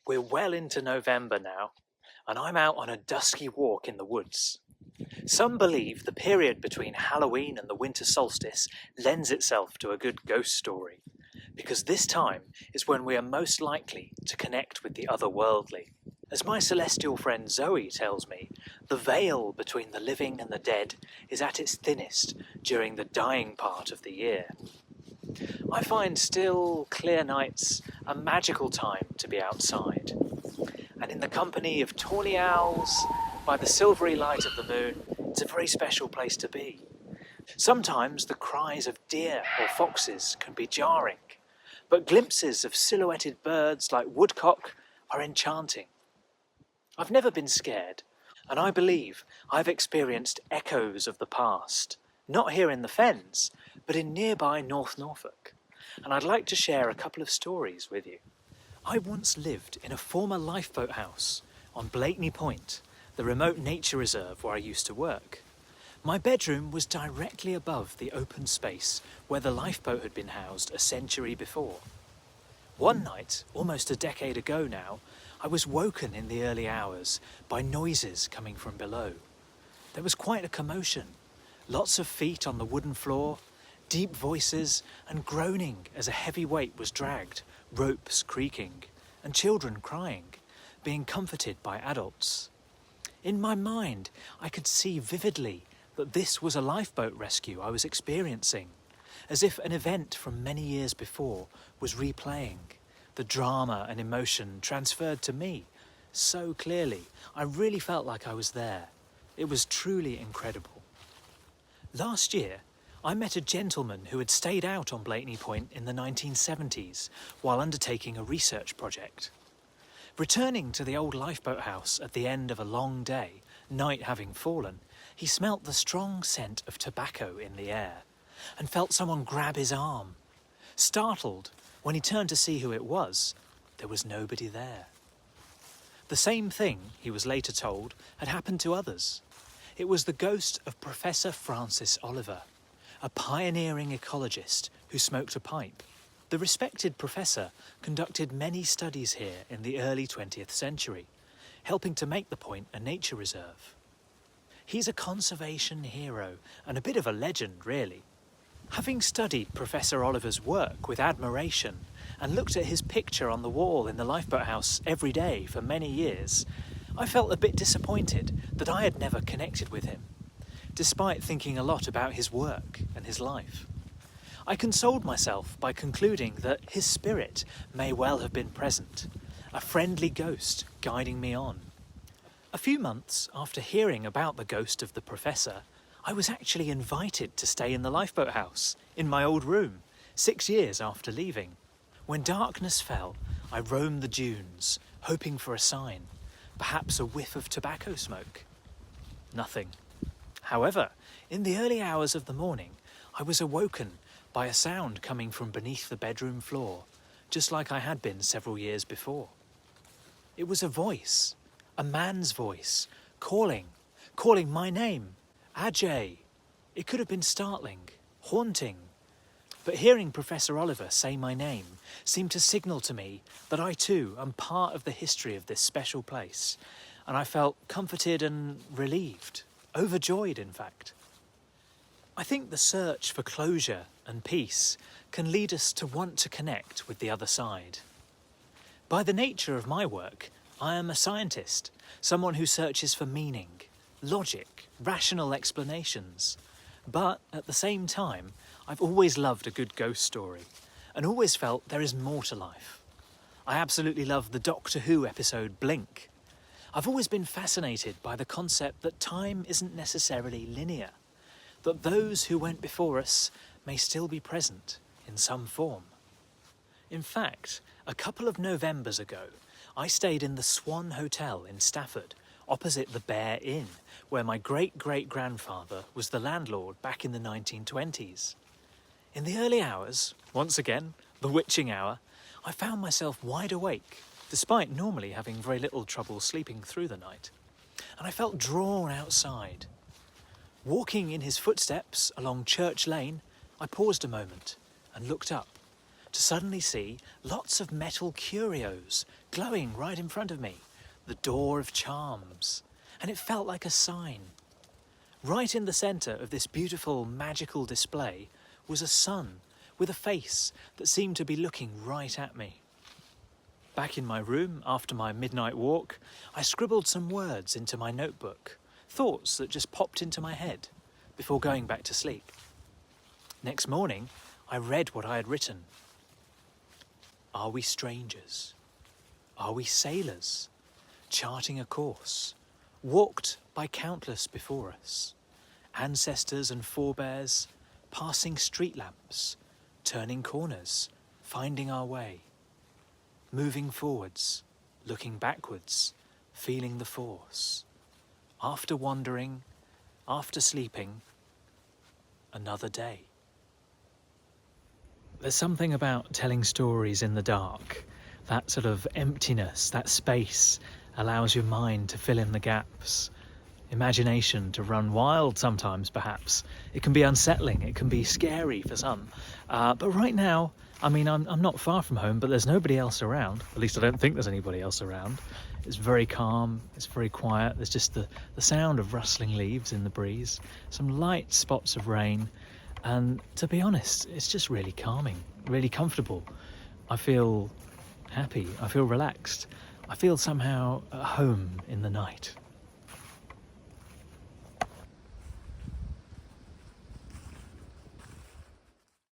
We're well into November now, and I'm out on a dusky walk in the woods. Some believe the period between Halloween and the Winter Solstice lends itself to a good ghost story, because this time is when we are most likely to connect with the otherworldly. As my celestial friend Zoe tells me, the veil between the living and the dead is at its thinnest during the dying part of the year. I find still, clear nights a magical time to be outside, and in the company of tawny owls, by the silvery light of the moon, it's a very special place to be. Sometimes the cries of deer or foxes can be jarring, but glimpses of silhouetted birds like woodcock are enchanting. I've never been scared, and I believe I've experienced echoes of the past, not here in the Fens, but in nearby North Norfolk, and I'd like to share a couple of stories with you. I once lived in a former lifeboat house on Blakeney Point, the remote nature reserve where I used to work. My bedroom was directly above the open space where the lifeboat had been housed a century before. One night, almost a decade ago now, I was woken in the early hours by noises coming from below. There was quite a commotion, lots of feet on the wooden floor, deep voices and groaning as a heavy weight was dragged, ropes creaking, and children crying, being comforted by adults. In my mind, I could see vividly that this was a lifeboat rescue I was experiencing, as if an event from many years before was replaying. The drama and emotion transferred to me so clearly. I really felt like I was there. It was truly incredible. Last year, I met a gentleman who had stayed out on Blakeney Point in the 1970s while undertaking a research project. Returning to the old lifeboat house at the end of a long day, night having fallen, he smelt the strong scent of tobacco in the air and felt someone grab his arm. Startled, when he turned to see who it was, there was nobody there. The same thing, he was later told, had happened to others. It was the ghost of Professor Francis Oliver, a pioneering ecologist who smoked a pipe. The respected professor conducted many studies here in the early 20th century, helping to make the point a nature reserve. He's a conservation hero and a bit of a legend, really. Having studied Professor Oliver's work with admiration and looked at his picture on the wall in the lifeboat house every day for many years, I felt a bit disappointed that I had never connected with him, despite thinking a lot about his work and his life. I consoled myself by concluding that his spirit may well have been present, a friendly ghost guiding me on. A few months after hearing about the ghost of the professor, I was actually invited to stay in the lifeboat house, in my old room, 6 years after leaving. When darkness fell, I roamed the dunes, hoping for a sign, perhaps a whiff of tobacco smoke. Nothing. However, in the early hours of the morning, I was awoken by a sound coming from beneath the bedroom floor, just like I had been several years before. It was a voice, a man's voice, calling my name. Ajay. It could have been startling, haunting, but hearing Professor Oliver say my name seemed to signal to me that I too am part of the history of this special place, and I felt comforted and relieved, overjoyed in fact. I think the search for closure and peace can lead us to want to connect with the other side. By the nature of my work, I am a scientist, someone who searches for meaning, logic, rational explanations. But at the same time, I've always loved a good ghost story and always felt there is more to life. I absolutely love the Doctor Who episode Blink. I've always been fascinated by the concept that time isn't necessarily linear, that those who went before us may still be present in some form. In fact, a couple of Novembers ago, I stayed in the Swan Hotel in Stafford, opposite the Bear Inn, where my great-great-grandfather was the landlord back in the 1920s. In the early hours, once again, the witching hour, I found myself wide awake, despite normally having very little trouble sleeping through the night, and I felt drawn outside. Walking in his footsteps along Church Lane, I paused a moment and looked up to suddenly see lots of metal curios glowing right in front of me. The door of charms. And it felt like a sign. Right in the centre of this beautiful magical display was a sun with a face that seemed to be looking right at me. Back in my room after my midnight walk, I scribbled some words into my notebook, thoughts that just popped into my head before going back to sleep. Next morning, I read what I had written. Are we strangers? Are we sailors? Charting a course, walked by countless before us, ancestors and forebears, passing street lamps, turning corners, finding our way, moving forwards, looking backwards, feeling the force. After wandering, after sleeping, another day. There's something about telling stories in the dark. That sort of emptiness, that space, allows your mind to fill in the gaps. Imagination to run wild sometimes, perhaps. It can be unsettling, it can be scary for some. But right now, I'm not far from home, but there's nobody else around. At least I don't think there's anybody else around. It's very calm, it's very quiet. There's just the sound of rustling leaves in the breeze, some light spots of rain. And to be honest, it's just really calming, really comfortable. I feel happy, I feel relaxed. I feel somehow at home in the night.